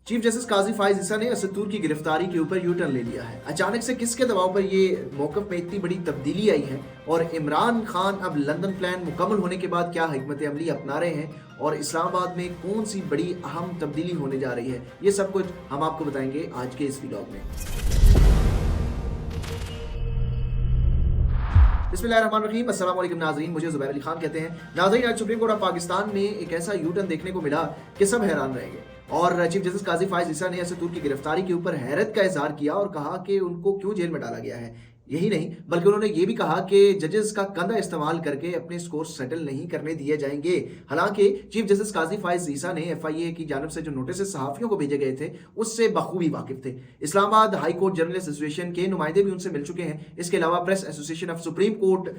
Chief justice काजी फाइज ईसा ने असद तूर की गिरफ्तारी के ऊपर यू टर्न ले लिया है। अचानक से किसके दबाव पर ये मौक़िफ़ में इतनी बड़ी तब्दीली आई है और इमरान खान अब लंदन प्लान मुकम्मल होने के बाद क्या हिकमत अमली अपना रहे हैं और इस्लामाबाद में कौन सी बड़ी अहम तब्दीली होने जा रही है, ये सब कुछ हम आपको बताएंगे आज के इस व्लॉग में। बिस्मिल्लाहिर्रहमानिर्रहीम, अस्सलाम वालेकुम नाज़रीन, मुझे ज़ुबैर अली खान कहते हैं। नाज़रीन, आज सुप्रीम कोर्ट ऑफ पाकिस्तान में एक ऐसा यू टर्न देखने को मिला कि सब हैरान रह गए और चीफ जस्टिस काजी फाइज ईसा ने असद तूर की गिरफ्तारी के ऊपर हैरत का इजहार किया और कहा कि उनको क्यों जेल में डाला गया है। यही नहीं बल्कि उन्होंने ये भी कहा कि जजेस का कंधा इस्तेमाल करके अपने स्कोर सेटल नहीं करने दिए जाएंगे। हालांकि चीफ जस्टिस काजी फाइज ईसा ने FIA की जानब से जो नोटिस सहाफ़ियों को भेजे गए थे उससे बखूबी वाकिफ थे। Islamabad high court journalist association के नुमाइंदे भी उनसे मिल चुके हैं। इसके अलावा press association of supreme court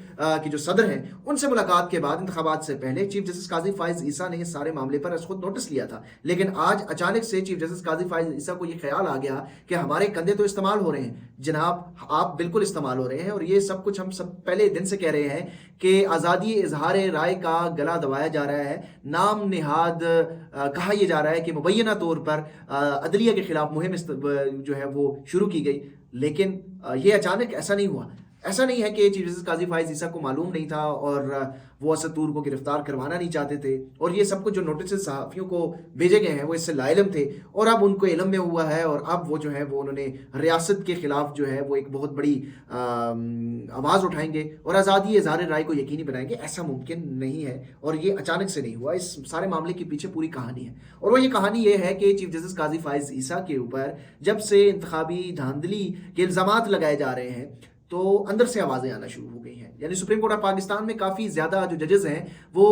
की जो सदर हैं उनसे मुलाकात के बाद इंतखाबात से पहले चीफ जस्टिस काजी फाइज ईसा ने इस सारे मामले पर खुद नोटिस लिया था। लेकिन आज अचानक से चीफ जस्टिस काजी फाइज ईसा को यह ख्याल आ गया कि हमारे कंधे तो इस्तेमाल हो रहे हैं। जनाब, आप बिल्कुल इस्तेमाल हो रहे हैं और ये सब कुछ हम सब पहले दिन से कह रहे हैं कि आज़ादी इजहार राय का गला दबाया जा रहा है। नाम निहाद कहा यह जा रहा है कि मुबैना तौर पर अदलिया के खिलाफ मुहिम जो है वो शुरू की गई। लेकिन ये अचानक ऐसा नहीं हुआ। ऐसा नहीं है कि चीफ जस्टिस काजी फाइज ईसा को मालूम नहीं था और वो असद तूर को गिरफ्तार करवाना नहीं चाहते थे और ये सब कुछ जो नोटिस सहाफ़ियों को भेजे गए हैं वो इससे लाइलम थे और अब उनको इल्म में हुआ है और अब वो जो है वो उन्होंने रियासत के खिलाफ जो है वो एक बहुत बड़ी आवाज़ उठाएंगे और आज़ादी इज़हार राय को यकीनी बनाएंगे। ऐसा मुमकिन नहीं है और ये अचानक से नहीं हुआ। इस सारे मामले के पीछे पूरी कहानी है और वो ये कहानी ये है कि चीफ जस्टिस काजी फाइज ईसा के ऊपर जब से इंतखाबी धांधली के इल्ज़ामात लगाए जा रहे हैं तो अंदर से आवाज़ें आना शुरू हो गई हैं। यानी सुप्रीम कोर्ट ऑफ पाकिस्तान में काफ़ी ज़्यादा जो जजेस हैं वो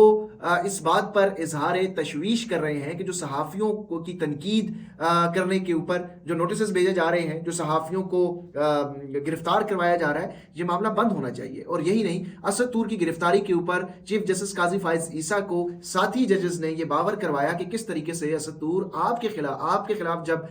इस बात पर इजहार तशवीश कर रहे हैं कि जो सहाफ़ियों को की तनकीद करने के ऊपर जो नोटिस भेजे जा रहे हैं, जो सहाफ़ियों को गिरफ्तार करवाया जा रहा है, ये मामला बंद होना चाहिए। और यही नहीं, असद तूर की गिरफ्तारी के ऊपर चीफ जस्टिस काजी फाइज ईसा को साथी जजेस ने यह बावर करवाया कि किस तरीके से असद तूर आपके खिलाफ जब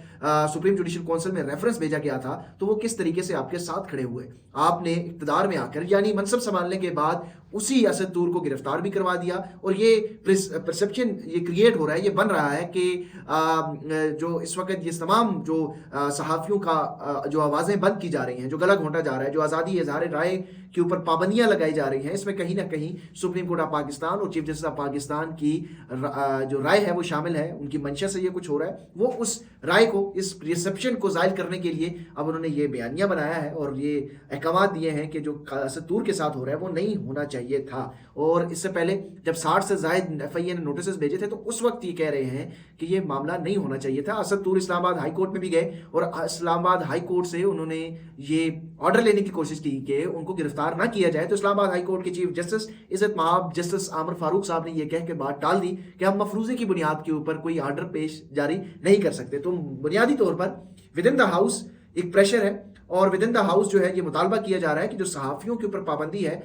सुप्रीम जुडिशल काउंसिल में रेफरेंस भेजा गया था तो वो किस तरीके से आपके साथ खड़े हुए। आपने इक़्तिदार में आकर यानी मनसब संभालने के बाद उसी असद तूर को गिरफ्तार भी करवा दिया और ये परसेप्शन ये क्रिएट हो रहा है, ये बन रहा है कि जो इस वक्त ये तमाम जो सहाफ़ियों का जो आवाज़ें बंद की जा रही हैं, जो गला घोंटा जा रहा है, जो आज़ादी इज़हार राय के ऊपर पाबंदियां लगाई जा रही हैं, इसमें कहीं ना कहीं सुप्रीम कोर्ट ऑफ पाकिस्तान और चीफ जस्टिस ऑफ पाकिस्तान की जो राय है वो शामिल है। उनकी मंशा से ये कुछ हो रहा है। वो उस राय को, इस रिसेप्शन को ज़ाहिर करने के लिए अब उन्होंने ये बयानिया बनाया है और ये अहकाम दिए हैं कि जो असद तूर के साथ हो रहा है वो नहीं होना चाहिए था। और इससे पहले जब 60 से ज़ायद FIA ने नोटिस भेजे थे तो उस वक्त ये कह रहे हैं कि ये मामला नहीं होना चाहिए था। असद तूर इस्लामाबाद हाई कोर्ट में भी गए और इस्लामाबाद हाई कोर्ट से उन्होंने ये ऑर्डर लेने की कोशिश की कि उनको गिरफ्तार ना किया जाए। तो इस्लामाबाद हाई कोर्ट के चीफ जस्टिस इज़्ज़त माब जस्टिस आमिर फारूक साहब ने यह कह के बात टाल दी कि हम मफरूज़े की बुनियाद के ऊपर कोई ऑर्डर पेश जारी नहीं कर सकते। तो बुनियादी तौर पर विद इन द हाउस एक प्रेशर है और विद इन द हाउस जो है ये मुतालबा किया जा रहा है कि जो सहाफ़ियों के ऊपर पाबंदी है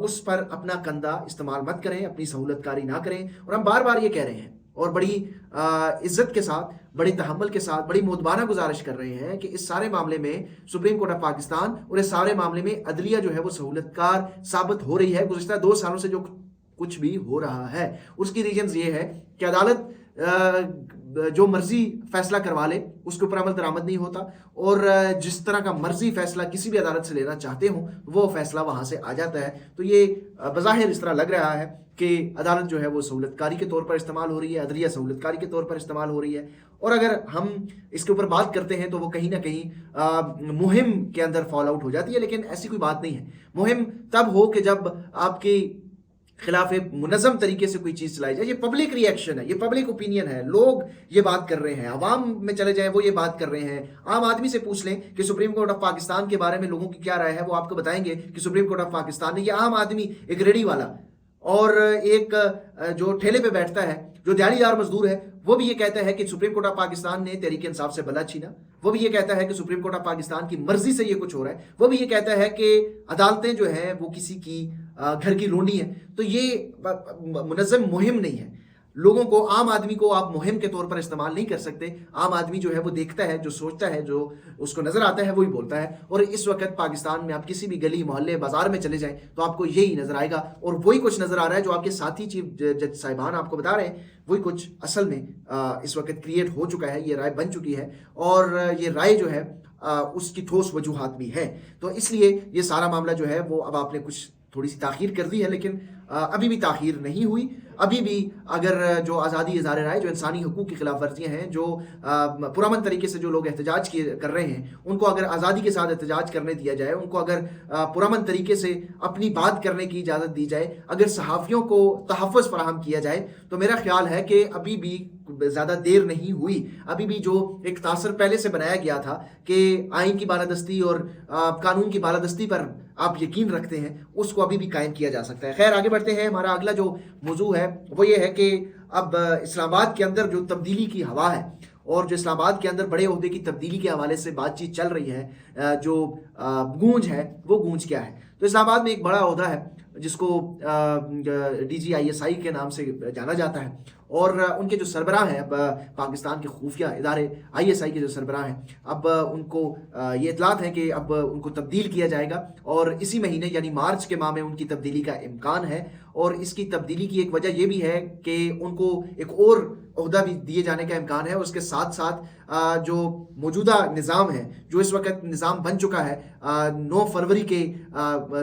उस पर अपना कंधा इस्तेमाल मत करें, अपनी सहूलतकारी ना करें। और हम बार बार ये कह रहे हैं और बड़ी इज्जत के साथ, बड़ी तहम्मुल के साथ, बड़ी मुदबाना गुजारिश कर रहे हैं कि इस सारे मामले में सुप्रीम कोर्ट ऑफ पाकिस्तान और इस सारे मामले में अदलिया जो है वो सहूलतकार साबित हो रही है। गुज़िश्ता 2 सालों से जो कुछ भी हो रहा है उसकी रीजन्स ये है कि अदालत जो मर्जी फैसला करवा ले उसके ऊपर अमल दरामद नहीं होता और जिस तरह का मर्जी फैसला किसी भी अदालत से लेना चाहते हो वो फैसला वहां से आ जाता है। तो ये बज़ाहिर इस तरह लग रहा है कि अदालत जो है वो सहूलतकारी के तौर पर इस्तेमाल हो रही है, अदलिया सहूलतकारी के तौर पर इस्तेमाल हो रही है। और अगर हम इसके ऊपर बात करते हैं तो वो कहीं ना कहीं मुहिम के अंदर फॉल आउट हो जाती है। लेकिन ऐसी कोई बात नहीं है। मुहिम तब हो कि जब आपकी खिलाफ एक मुनज़्ज़म तरीके से कोई चीज़ चलाई जाए। ये पब्लिक रिएक्शन है, ये पब्लिक ओपिनियन है, लोग ये बात कर रहे हैं, आवाम में चले जाएं वो ये बात कर रहे हैं। आम आदमी से पूछ लें कि सुप्रीम कोर्ट ऑफ पाकिस्तान के बारे में लोगों की क्या राय है, वो आपको बताएंगे कि सुप्रीम कोर्ट ऑफ पाकिस्तान ने, ये आम आदमी, एक रेडी वाला और एक जो ठेले पे बैठता है, जो दिहाड़ीदार मजदूर है, वो भी ये कहता है कि सुप्रीम कोर्ट ऑफ पाकिस्तान ने तहरीक इंसाफ से बला छीना। वो भी ये कहता है कि सुप्रीम कोर्ट ऑफ पाकिस्तान की मर्जी से ये कुछ हो रहा है। वो भी ये कहता है कि अदालतें जो है वो किसी की घर की लोनी है। तो ये मुनज़्ज़म मुहिम नहीं है। लोगों को, आम आदमी को आप मुहिम के तौर पर इस्तेमाल नहीं कर सकते। आम आदमी जो है वो देखता है, जो सोचता है, जो उसको नज़र आता है वही बोलता है। और इस वक्त पाकिस्तान में आप किसी भी गली मोहल्ले बाजार में चले जाएं तो आपको यही नज़र आएगा, और वही कुछ नज़र आ रहा है जो आपके साथी चीफ जज साहिबान आपको बता रहे हैं, वही कुछ असल में इस वक्त क्रिएट हो चुका है, ये राय बन चुकी है, और ये राय जो है उसकी ठोस वजूहात भी है। तो इसलिए ये सारा मामला जो है वो अब आपने कुछ थोड़ी सी ताख़ीर कर दी है, लेकिन अभी भी ताख़ीर नहीं हुई। अभी भी अगर जो आज़ादी इज़हार राय, जो इंसानी हकूक़ की खिलाफ वर्जियाँ हैं, जो पुरअमन तरीके से जो लोग एहतजाज कर रहे हैं, उनको अगर आज़ादी के साथ एहतजाज करने दिया जाए, उनको अगर पुरअमन तरीके से अपनी बात करने की इजाज़त दी जाए, अगर सहाफ़ियों को तहफ़्फ़ुज़ फराहम किया जाए, तो मेरा ख्याल है कि अभी भी ज़्यादा देर नहीं हुई। अभी भी जो एक तासर पहले से बनाया गया था कि आइन की बालादस्ती और कानून की बालादस्ती पर आप यकीन रखते हैं, उसको अभी भी कायम किया जा सकता है। खैर, आगे बढ़ते हैं। हमारा अगला जो मौजू है वो ये है कि अब इस्लामाबाद के अंदर जो तब्दीली की हवा है, और जो इस्लामाबाद के अंदर बड़े ओहदे की तब्दीली के हवाले से बातचीत चल रही है, जो गूंज है वो गूंज क्या है। तो इस्लामाबाद में एक बड़ा ओहदा है जिसको DGISI के नाम से जाना जाता है, और उनके जो सरबराह हैं, अब पाकिस्तान के खुफिया इदारे ISI के जो सरबराह हैं, अब उनको ये इतलात है कि अब उनको तब्दील किया जाएगा, और इसी महीने यानी मार्च के माह में उनकी तब्दीली का इम्कान है। और इसकी तब्दीली की एक वजह ये भी है कि उनको एक और ओहदा भी दिए जाने का इम्कान है। उसके साथ साथ जो मौजूदा निज़ाम है, जो इस वक्त निज़ाम बन चुका है 9 फरवरी के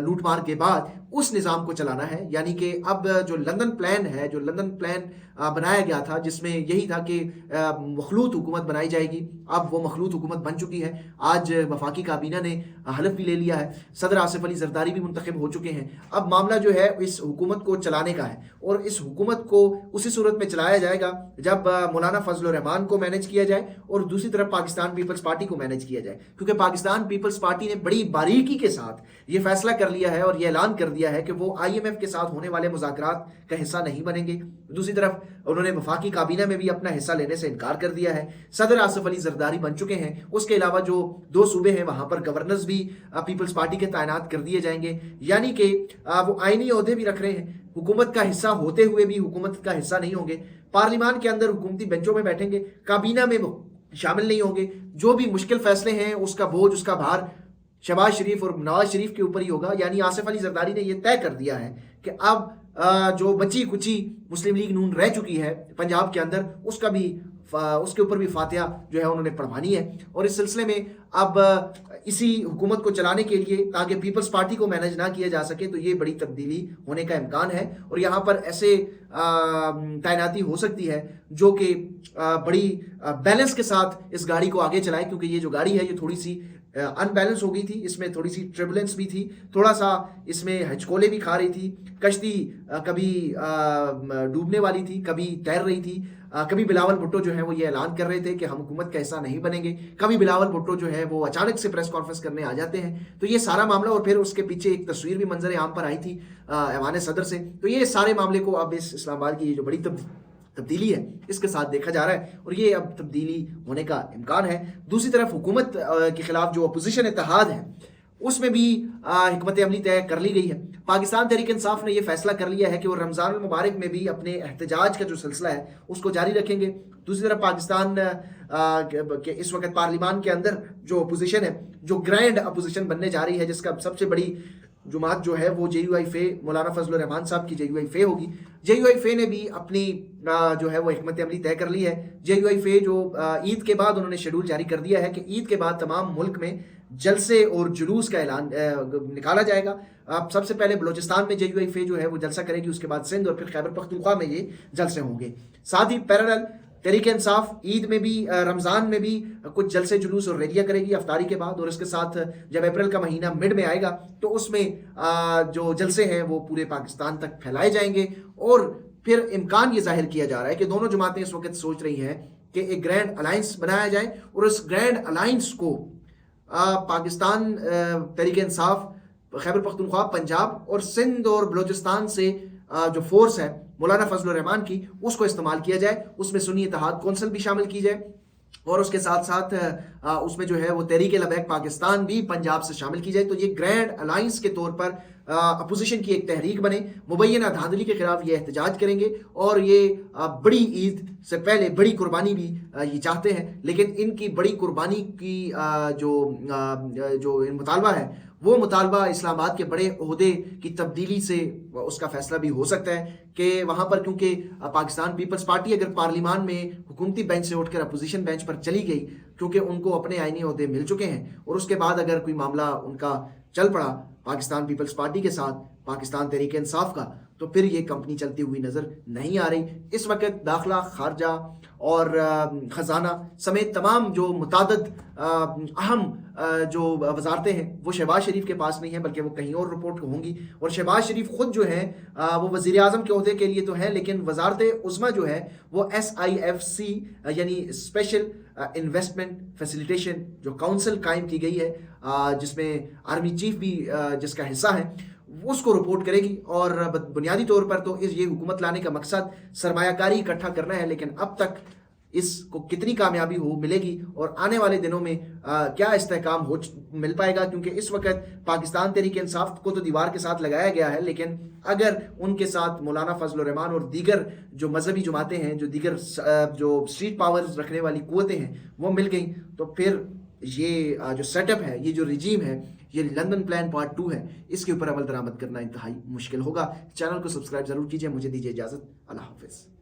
लूटमार के बाद, उस निज़ाम को चलाना है। यानी कि अब जो लंदन प्लान है, जो लंदन प्लान बनाया गया था, जिसमें यही था कि मखलूत हुकूमत बनाई जाएगी, अब वो मखलूत हुकूमत बन चुकी है। आज वफाकी काबीना ने हलफ भी ले लिया है, सदर आसिफ अली जरदारी भी मुंतखब हो चुके हैं। अब मामला जो है इस हुकूमत को चलाने का है, और इस हुकूमत को उसी सूरत में चलाया जाएगा जब मौलाना फजल रहमान को मैनेज किया जाए और दूसरी तरफ पाकिस्तान पीपल्स पार्टी को मैनेज किया जाए। क्योंकि पाकिस्तान पीपल्स पार्टी ने बड़ी बारीकी के साथ ये फैसला कर लिया है और ये ऐलान कर दिया है कि वो IMF के साथ होने वाले मुज़ाकरात का हिस्सा नहीं बनेंगे। दूसरी तरफ उन्होंने वफाकी काबीना में भी अपना हिस्सा लेने से इनकार कर दिया है। सदर आसिफ अली जरदारी बन चुके हैं। उसके अलावा जो 2 सूबे हैं वहाँ पर गवर्नर्स भी पीपल्स पार्टी के तैनात कर दिए जाएंगे। यानी कि वो आइनी ओहदे भी रख रहे हैं, हुकूमत का हिस्सा होते हुए भी हुकूमत का हिस्सा नहीं होंगे। पार्लिमान के अंदर हुकूमती बेंचों में बैठेंगे, काबीना में शामिल नहीं होंगे। जो भी मुश्किल फैसले हैं उसका बोझ, उसका भार शहबाज शरीफ और नवाज शरीफ के ऊपर ही होगा। यानी आसिफ अली जरदारी ने यह तय कर दिया है कि अब जो बची कुची मुस्लिम लीग नून रह चुकी है पंजाब के अंदर, उसके ऊपर भी फातिहा जो है उन्होंने पढ़वानी है। और इस सिलसिले में अब इसी हुकूमत को चलाने के लिए, ताकि पीपल्स पार्टी को मैनेज ना किया जा सके, तो ये बड़ी तब्दीली होने का इम्कान है। और यहाँ पर ऐसे तैनाती हो सकती है जो कि बड़ी बैलेंस के साथ इस गाड़ी को आगे चलाए, क्योंकि ये जो गाड़ी है ये थोड़ी सी अनबैलेंस हो गई थी, इसमें थोड़ी सी ट्रिबुलेंस भी थी, थोड़ा सा इसमें हचकोले भी खा रही थी। कश्ती कभी डूबने वाली थी, कभी तैर रही थी। कभी बिलावल भुट्टो जो है वो ये ऐलान कर रहे थे कि हम हुकूमत का हिस्सा नहीं बनेंगे, कभी बिलावल भुट्टो जो है वो अचानक से प्रेस कॉन्फ्रेंस करने आ जाते हैं। तो ये सारा मामला, और फिर उसके पीछे एक तस्वीर भी मंजर आम पर आई थी ऐवान सदर से। तो ये सारे मामले को अब इस इस्लामाबाद की जो बड़ी तब्दीली है इसके साथ देखा जा रहा है, और ये अब तब्दीली होने का इम्कान है। दूसरी तरफ हुकूमत के खिलाफ जो अपोजिशन इत्तेहाद है उसमें भी हिकमत अमली तय कर ली गई है। पाकिस्तान तहरीक इंसाफ ने यह फैसला कर लिया है कि वो रमज़ान मुबारक में भी अपने एहतजाज का जो सिलसिला है उसको जारी रखेंगे। दूसरी तरफ पाकिस्तान के इस वक्त पार्लिमान के अंदर जो अपोजिशन है, जो ग्रैंड अपोजिशन बनने जा रही है, जिसका सबसे बड़ी जुमात जो है वो JUI-FE मौलाना फजल रहमान साहब की JUI-FE होगी। JUI-FE ने भी अपनी जो है वो हिकमत अमली तय कर ली है। JUI-FE जो ईद के बाद उन्होंने शेड्यूल जारी कर दिया है कि ईद के बाद तमाम मुल्क में जलसे और जुलूस का ऐलान निकाला जाएगा। अब सबसे पहले बलोचिस्तान में JUI-FE जो है वो जलसा करेगी, उसके बाद सिंध और फिर खैबर पख्तूनख्वा में ये जलसे होंगे। साथ ही पैरेलल तहरीक इंसाफ ईद में भी, रमज़ान में भी कुछ जलसे जुलूस और रैलियाँ करेगी अफ्तारी के बाद, और इसके साथ जब अप्रैल का महीना मिड में आएगा तो उसमें जो जलसे हैं वो पूरे पाकिस्तान तक फैलाए जाएंगे। और फिर इम्कान ये जाहिर किया जा रहा है कि दोनों जमातें इस वक्त सोच रही हैं कि एक ग्रैंड अलायंस बनाया जाए, और उस ग्रैंड अलायंस को पाकिस्तान तहरीक इंसाफ, खैबर पख्तूनख्वा, पंजाब और सिंध और बलोचिस्तान से जो फोर्स है मौलाना फजल रहमान की, उसको इस्तेमाल किया जाए। उसमें सुन्नी इत्तेहाद कौंसिल भी शामिल की जाए, और उसके साथ साथ उसमें जो है वो तहरीक लबैक पाकिस्तान भी पंजाब से शामिल की जाए, तो ये ग्रैंड अलाइंस के तौर पर अपोजिशन की एक तहरीक बने, मुबैना धांधली के खिलाफ ये एहतजाज करेंगे और ये बड़ी ईद से पहले बड़ी कुर्बानी भी ये चाहते हैं। लेकिन इनकी बड़ी कुर्बानी की जो मुतालबा है वो मुतालबा इस्लामाबाद के बड़े ओहदे की तब्दीली से उसका फैसला भी हो सकता है कि वहाँ पर, क्योंकि पाकिस्तान पीपल्स पार्टी अगर पार्लिमान में हुकूमती बेंच से उठकर अपोजिशन बेंच पर चली गई, क्योंकि उनको अपने आईनी ओहदे मिल चुके हैं, और उसके बाद अगर कोई मामला उनका चल पड़ा पाकिस्तान पीपल्स पार्टी के साथ पाकिस्तान तहरीक इंसाफ का, तो फिर ये कंपनी चलती हुई नज़र नहीं आ रही। इस वक्त दाखिला, खारजा और ख़जाना समेत तमाम जो मुतादद अहम जो वजारतें हैं वो शहबाज शरीफ के पास नहीं है, बल्कि वो कहीं और रिपोर्ट होंगी। और शहबाज शरीफ ख़ुद जो है वो वज़ीर आज़म के ओहदे के लिए तो है, लेकिन वजारत उज़्मा जो है वो SIFC यानी स्पेशल इन्वेस्टमेंट फैसिलिटेशन जो काउंसिल कायम की गई है, जिसमें आर्मी चीफ भी जिसका हिस्सा है, उसको रिपोर्ट करेगी। और बुनियादी तौर पर तो ये हुकूमत लाने का मकसद सरमायाकारी इकट्ठा करना है, लेकिन अब तक इसको कितनी कामयाबी मिलेगी और आने वाले दिनों में क्या इस्तेहकाम मिल पाएगा, क्योंकि इस वक्त पाकिस्तान तहरीक इंसाफ को तो दीवार के साथ लगाया गया है, लेकिन अगर उनके साथ मौलाना फजल रहमान और दीगर जो मजहबी जमातें हैं, जो दीगर जो स्ट्रीट पावर्स रखने वाली कुव्वतें हैं वो मिल गई, तो फिर ये जो सेटअप है, ये जो रिजीम है, ये लंदन प्लान पार्ट 2 है, इसके ऊपर अमल दरामद करना इंतहाई मुश्किल होगा। चैनल को सब्सक्राइब जरूर कीजिए। मुझे दीजिए इजाज़त। अल्लाह हाफिज़।